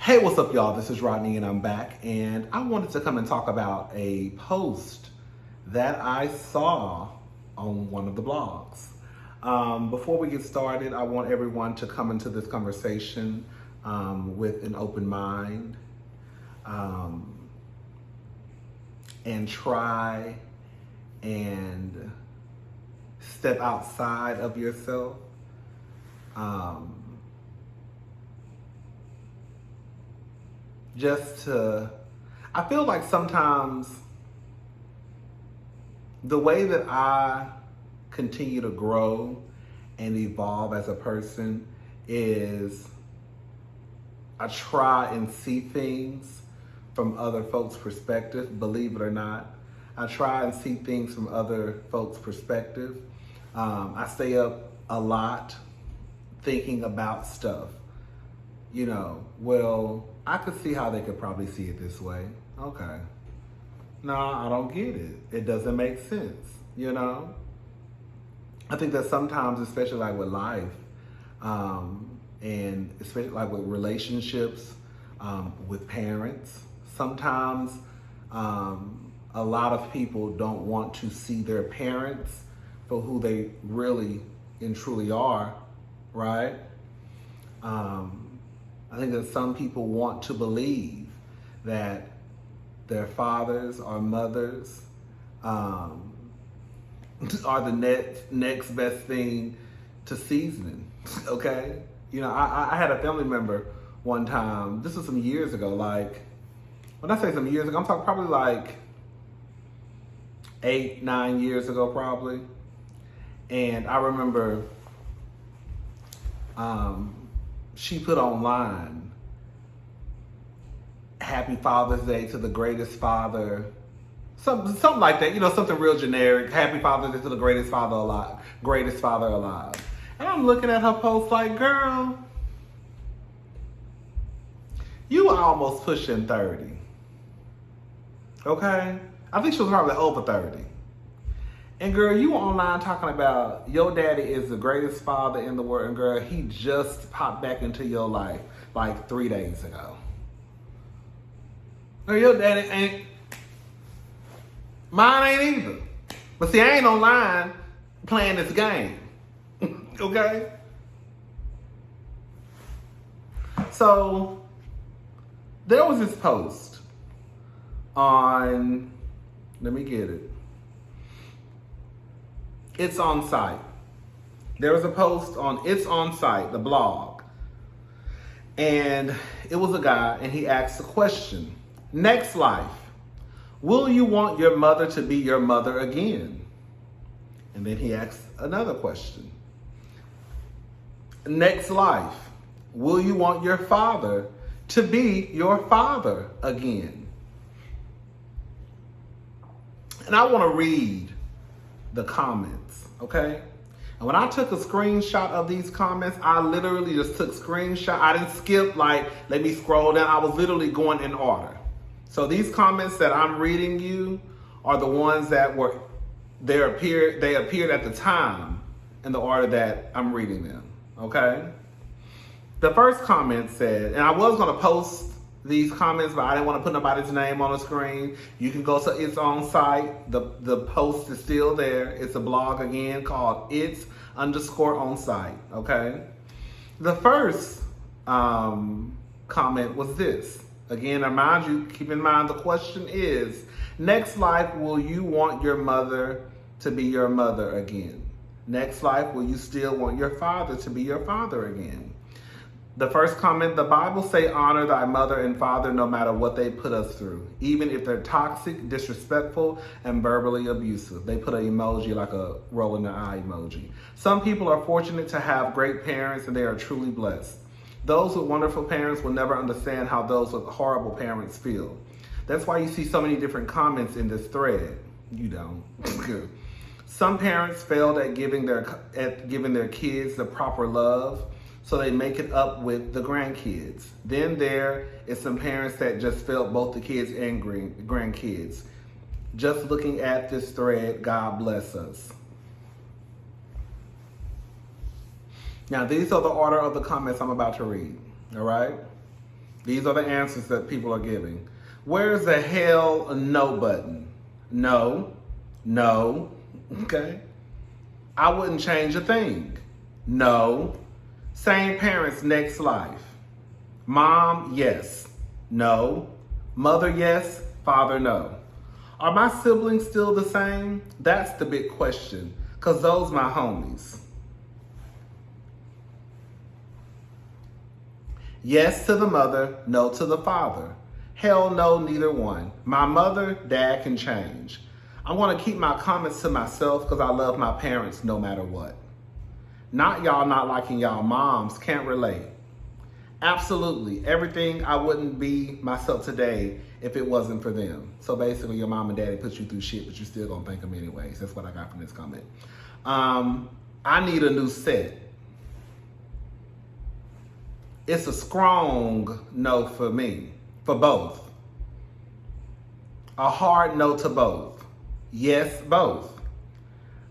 Hey, what's up, y'all? This is Rodney, and I'm back. And I wanted to come and talk about a post that I saw on one of the blogs. Before we get started, I want everyone to come into this conversation with an open mind and try and step outside of yourself. I feel like sometimes the way that I continue to grow and evolve as a person is I try and see things from other folks' perspective, believe it or not. I try and see things from other folks' perspective. I stay up a lot thinking about stuff. I could see how they could probably see it this way. Okay. No, I don't get it. It doesn't make sense, I think that sometimes, especially like with life, and especially like with relationships, with parents, sometimes a lot of people don't want to see their parents for who they really and truly are, right? I think that some people want to believe that their fathers or mothers are the next best thing to seasoning, okay? I had a family member one time, this was some years ago, like, when I say some years ago, I'm talking probably like 8-9 years ago probably. And I remember she put online, Happy Father's Day to the greatest father, something like that, something real generic. Happy Father's Day to the greatest father alive. And I'm looking at her post like, girl, you are almost pushing 30. Okay? I think she was probably over 30. And girl, you online talking about your daddy is the greatest father in the world. And girl, he just popped back into your life like 3 days ago. Girl, your daddy mine ain't either. But see, I ain't online playing this game. Okay? So, there was this post on, let me get it. It's On Site. There was a post on It's On Site, the blog. And it was a guy, and he asked a question. Next life, will you want your mother to be your mother again? And then he asked another question. Next life, will you want your father to be your father again? And I want to read the comments, okay? And when I took a screenshot of these comments, I literally just took screenshot. I didn't skip, like, let me scroll down. I was literally going in order. So these comments that I'm reading you are the ones that they appeared at the time in the order that I'm reading them, okay? The first comment said, and I was going to post these comments, but I didn't want to put nobody's name on the screen. You can go to It's On Site. The post is still there. It's a blog again called It's_On Site, okay? The first comment was this. Again, remind you, keep in mind the question is, next life, will you want your mother to be your mother again? Next life, will you still want your father to be your father again? The first comment, the Bible say honor thy mother and father no matter what they put us through, even if they're toxic, disrespectful, and verbally abusive. They put an emoji like a rolling the eye emoji. Some people are fortunate to have great parents and they are truly blessed. Those with wonderful parents will never understand how those with horrible parents feel. That's why you see so many different comments in this thread. You don't. Some parents failed at giving their kids the proper love, so they make it up with the grandkids. Then there is some parents that just failed both the kids and grandkids. Just looking at this thread, God bless us. Now, these are the order of the comments I'm about to read, all right? These are the answers that people are giving. Where's the hell no button? No, no, okay. I wouldn't change a thing. No. Same parents, next life. Mom, yes. No. Mother, yes. Father, no. Are my siblings still the same? That's the big question, because those my homies. Yes to the mother, no to the father. Hell no, neither one. My mother, dad can change. I'm going to keep my comments to myself because I love my parents no matter what. Not y'all not liking y'all moms, can't relate. Absolutely. Everything, I wouldn't be myself today if it wasn't for them. So basically your mom and daddy put you through shit, but you still gonna thank them anyways. That's what I got from this comment. I need a new set. It's a strong no for me, for both. A hard no to both. Yes, both.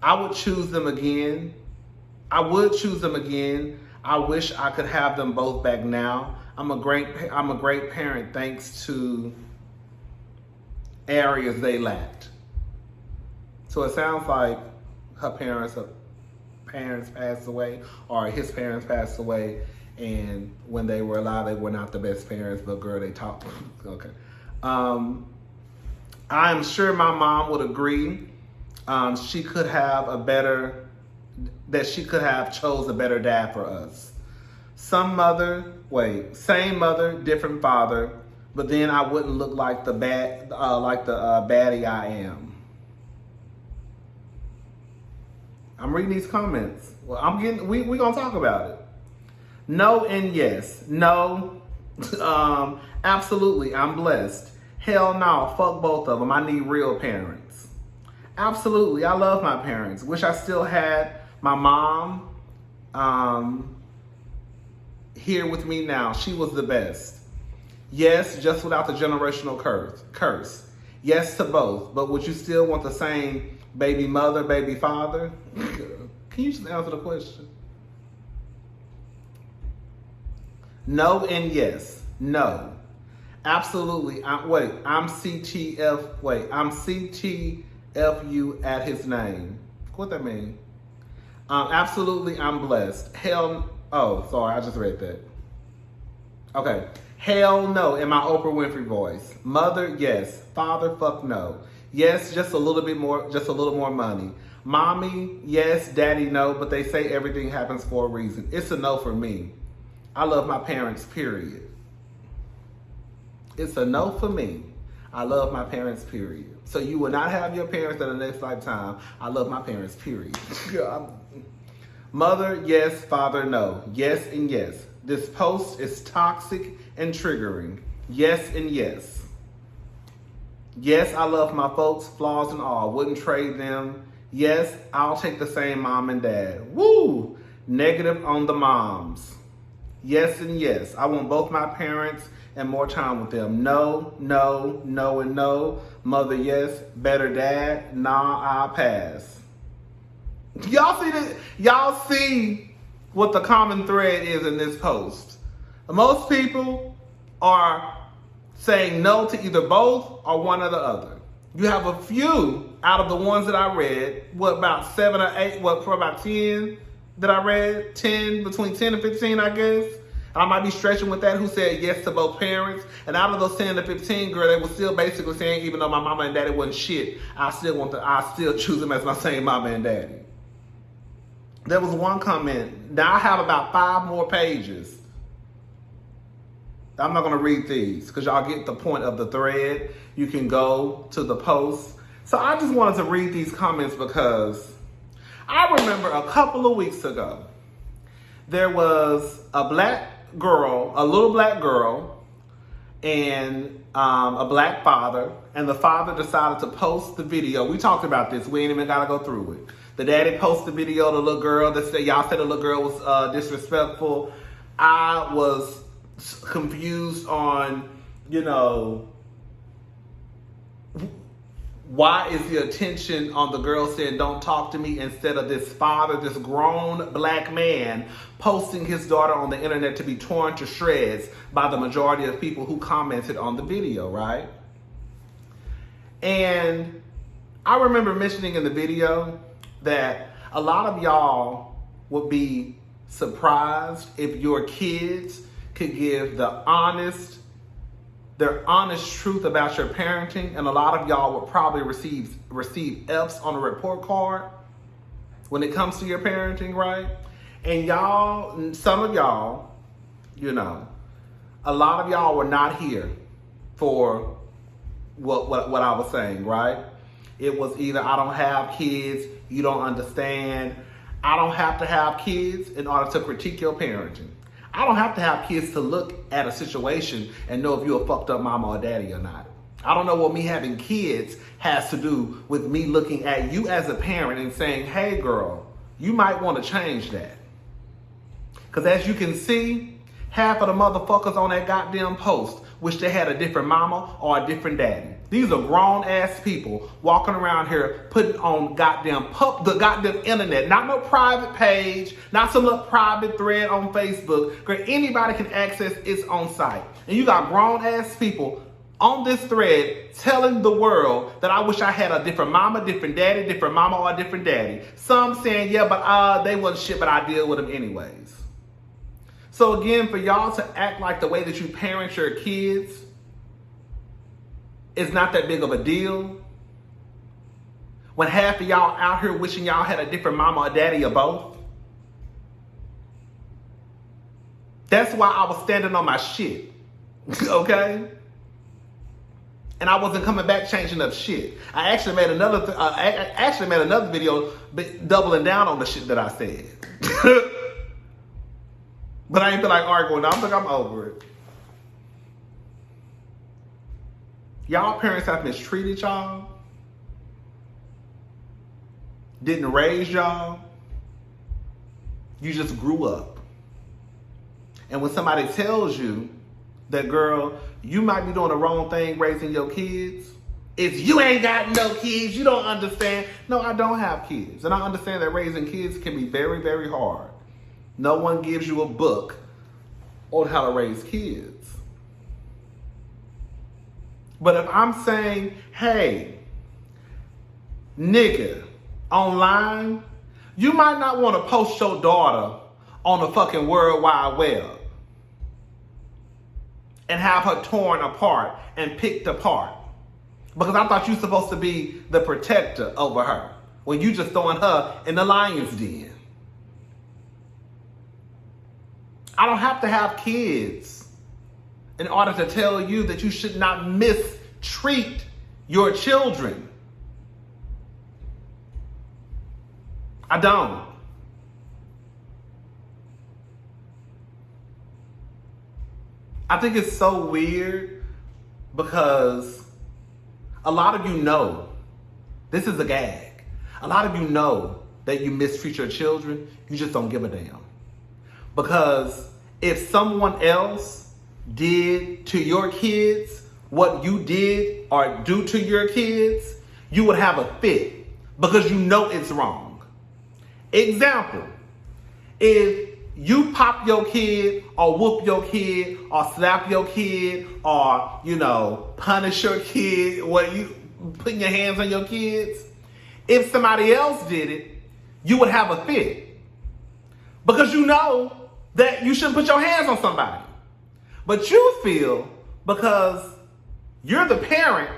I would choose them again. I would choose them again. I wish I could have them both back now. I'm a great parent thanks to areas they lacked. So it sounds like her parents passed away, or his parents passed away, and when they were alive, they were not the best parents, but girl, they taught them. Okay. I'm sure my mom would agree. She could have chose a better dad for us. Same mother, different father, but then I wouldn't look like the baddie I am. I'm reading these comments. Well, we gonna talk about it. No and yes. No, absolutely, I'm blessed. Hell no, fuck both of them. I need real parents. Absolutely, I love my parents. Wish I still had my mom here with me now. She was the best. Yes, just without the generational curse. Yes to both, but would you still want the same baby mother, baby father? Can you just answer the question? No and yes. No. Absolutely. I'm CTFU at his name. What that mean? Absolutely, I'm blessed. Sorry, I just read that. Okay. Hell no, in my Oprah Winfrey voice. Mother, yes. Father, fuck no. Yes, just a little more money. Mommy, yes. Daddy, no. But they say everything happens for a reason. It's a no for me. I love my parents, period. It's a no for me. I love my parents, period. So you will not have your parents in the next lifetime. I love my parents, period. Mother, yes. Father, no. Yes and yes. This post is toxic and triggering. Yes and yes. Yes, I love my folks, flaws and all. Wouldn't trade them. Yes, I'll take the same mom and dad. Woo! Negative on the moms. Yes and yes. I want both my parents and more time with them. No, no, no, and no. Mother, yes. Better dad. Nah, I'll pass. Y'all see this? Y'all see what the common thread is in this post. Most people are saying no to either both or one or the other. You have a few out of the ones that I read, about 7 or 8, for about 10 that I read, between 10 and 15, I guess. I might be stretching with that, who said yes to both parents. And out of those 10 to 15, girl, they were still basically saying, even though my mama and daddy wasn't shit, I still choose them as my same mama and daddy. There was one comment. Now I have about 5 more pages. I'm not going to read these because y'all get the point of the thread. You can go to the post. So I just wanted to read these comments because I remember a couple of weeks ago, there was a little black girl, and a black father, and the father decided to post the video. We talked about this. We ain't even got to go through it. The daddy posted the video of the little girl. Y'all said the little girl was disrespectful. I was confused on, Why is the attention on the girl saying, don't talk to me, instead of this father, this grown black man, posting his daughter on the internet to be torn to shreds by the majority of people who commented on the video, right? And I remember mentioning in the video that a lot of y'all would be surprised if your kids could give their honest truth about your parenting, and a lot of y'all would probably receive F's on a report card when it comes to your parenting, right? And y'all, some of y'all, you know, a lot of y'all were not here for what I was saying, right? It was either I don't have kids, you don't understand. I don't have to have kids in order to critique your parenting. I don't have to have kids to look at a situation and know if you're a fucked up mama or daddy or not. I don't know what me having kids has to do with me looking at you as a parent and saying, hey girl, you might want to change that. Because as you can see, half of the motherfuckers on that goddamn post wish they had a different mama or a different daddy. These are grown ass people walking around here putting on the goddamn internet, not no private page, not some little private thread on Facebook, where anybody can access its own site. And you got grown ass people on this thread telling the world that I wish I had a different mama, different daddy, different mama or a different daddy. Some saying, yeah, but they wasn't shit, but I deal with them anyways. So again, for y'all to act like the way that you parent your kids is not that big of a deal, when half of y'all out here wishing y'all had a different mama or daddy or both. That's why I was standing on my shit, okay? And I wasn't coming back changing up shit. I actually made another video doubling down on the shit that I said. But I ain't feel like arguing. I'm over it. Y'all parents have mistreated y'all, didn't raise y'all, you just grew up. And when somebody tells you that, girl, you might be doing the wrong thing raising your kids, it's you ain't got no kids, you don't understand. No, I don't have kids. And I understand that raising kids can be very, very hard. No one gives you a book on how to raise kids. But if I'm saying, hey, nigga, online, you might not want to post your daughter on the fucking World Wide Web and have her torn apart and picked apart. Because I thought you were supposed to be the protector over her when you just throwing her in the lion's den. I don't have to have kids in order to tell you that you should not mistreat your children. I don't. I think it's so weird because a lot of you know, this is a gag. A lot of you know that you mistreat your children, you just don't give a damn. Because if someone else did to your kids what you did or do to your kids, you would have a fit because you know it's wrong. Example, if you pop your kid or whoop your kid or slap your kid or, punish your kid, you putting your hands on your kids, if somebody else did it, you would have a fit because you know that you shouldn't put your hands on somebody. But you feel because you're the parent,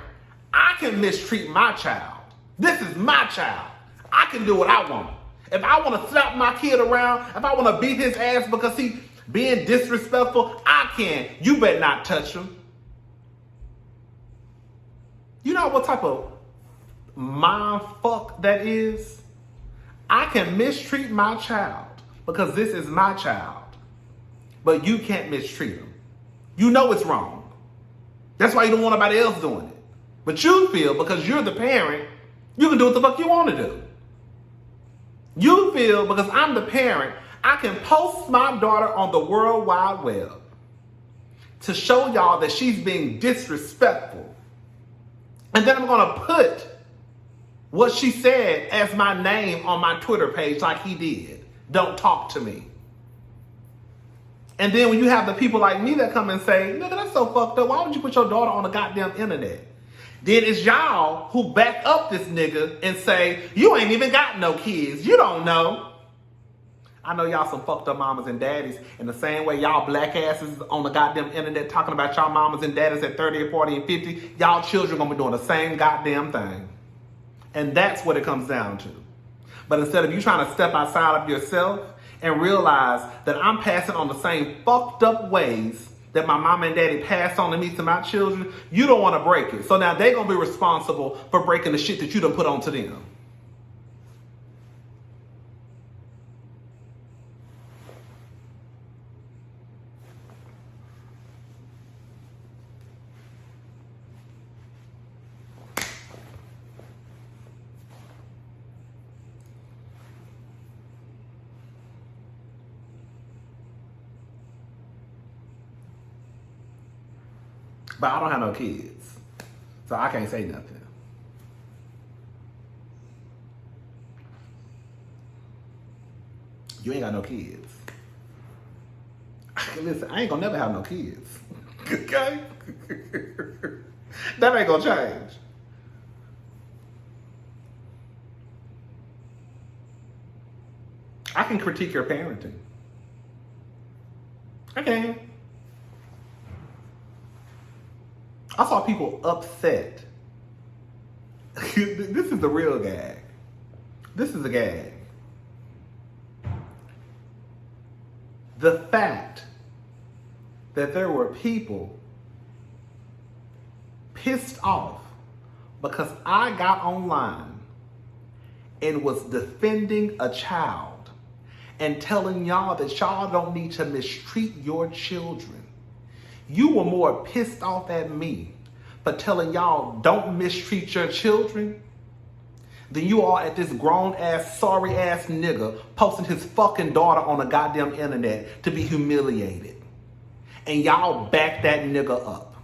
I can mistreat my child. This is my child. I can do what I want. If I want to slap my kid around, if I want to beat his ass because he's being disrespectful, I can. You better not touch him. You know what type of mind fuck that is? I can mistreat my child because this is my child, but you can't mistreat him. You know it's wrong. That's why you don't want nobody else doing it. But you feel because you're the parent, you can do what the fuck you want to do. You feel because I'm the parent, I can post my daughter on the World Wide Web to show y'all that she's being disrespectful. And then I'm going to put what she said as my name on my Twitter page like he did. Don't talk to me. And then when you have the people like me that come and say, nigga, that's so fucked up. Why would you put your daughter on the goddamn internet? Then it's y'all who back up this nigga and say, you ain't even got no kids. You don't know. I know y'all some fucked up mamas and daddies in the same way y'all black asses on the goddamn internet talking about y'all mamas and daddies at 30 and 40 and 50. Y'all children gonna be doing the same goddamn thing. And that's what it comes down to. But instead of you trying to step outside of yourself and realize that I'm passing on the same fucked up ways that my mama and daddy passed on to me to my children, you don't want to break it. So now they're going to be responsible for breaking the shit that you done put onto them. But I don't have no kids, so I can't say nothing. You ain't got no kids. Listen, I ain't gonna never have no kids. Okay? That ain't gonna change. I can critique your parenting. I can. I saw people upset. This is the real gag. This is a gag. The fact that there were people pissed off because I got online and was defending a child and telling y'all that y'all don't need to mistreat your children. You were more pissed off at me for telling y'all don't mistreat your children than you are at this grown ass, sorry ass nigga posting his fucking daughter on the goddamn internet to be humiliated. And y'all back that nigga up.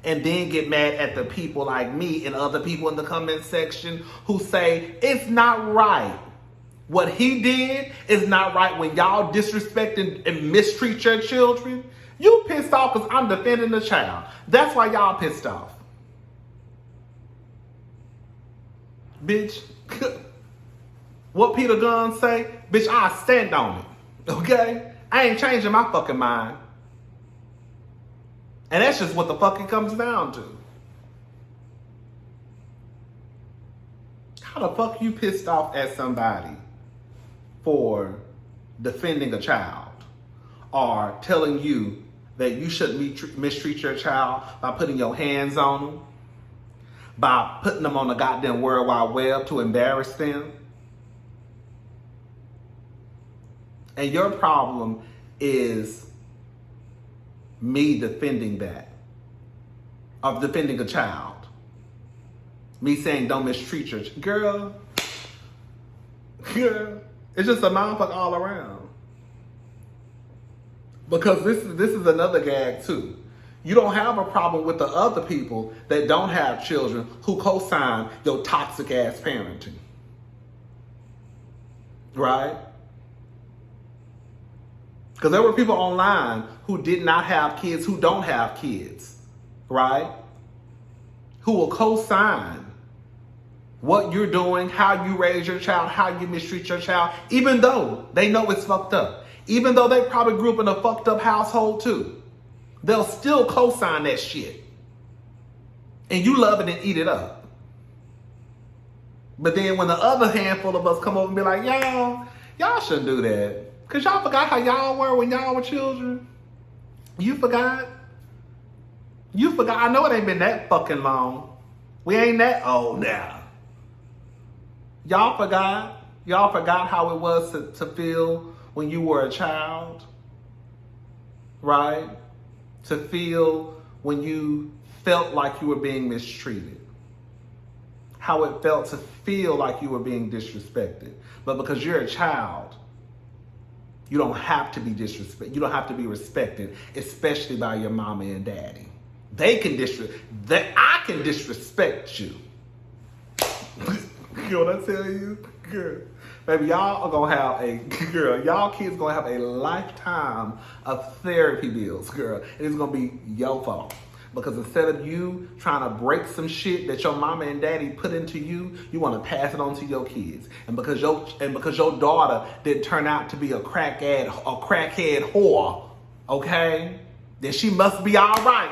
And then get mad at the people like me and other people in the comment section who say it's not right. What he did is not right when y'all disrespect and mistreat your children. You pissed off because I'm defending the child. That's why y'all pissed off. Bitch, what Peter Gunn say? Bitch, I stand on it. Okay? I ain't changing my fucking mind. And that's just what the fuck it comes down to. How the fuck you pissed off at somebody for defending a child or telling you that you shouldn't mistreat your child by putting your hands on them, by putting them on the goddamn World Wide Web to embarrass them? And your problem is me defending that, of defending a child. Me saying don't mistreat your girl. It's just a motherfucker all around. Because this is another gag too. You don't have a problem with the other people that don't have children who co-sign your toxic ass parenting. Right? Because there were people online who did not have kids, who don't have kids. Right? Who will co-sign what you're doing, how you raise your child, how you mistreat your child, even though they know it's fucked up. Even though they probably grew up in a fucked up household too. They'll still co-sign that shit. And you love it and eat it up. But then when the other handful of us come over and be like, y'all shouldn't do that. Because y'all forgot how y'all were when y'all were children. You forgot. You forgot. I know it ain't been that fucking long. We ain't that old now. Y'all forgot. Y'all forgot how it was to feel when you were a child, right? To feel when you felt like you were being mistreated. How it felt to feel like you were being disrespected. But because you're a child, you don't have to be disrespected. You don't have to be respected, especially by your mama and daddy. I can disrespect you. You know what I tell you? Girl. Baby, y'all are gonna have y'all kids gonna have a lifetime of therapy bills, girl. And it's gonna be your fault. Because instead of you trying to break some shit that your mama and daddy put into you, you want to pass it on to your kids. And because your daughter didn't turn out to be a crackhead whore, okay, then she must be all right.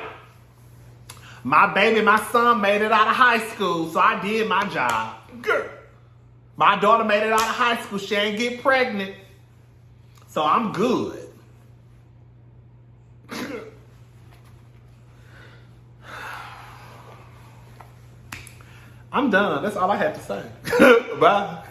My son made it out of high school, so I did my job. Girl. My daughter made it out of high school. She ain't get pregnant, so I'm good. I'm done. That's all I have to say. Bye.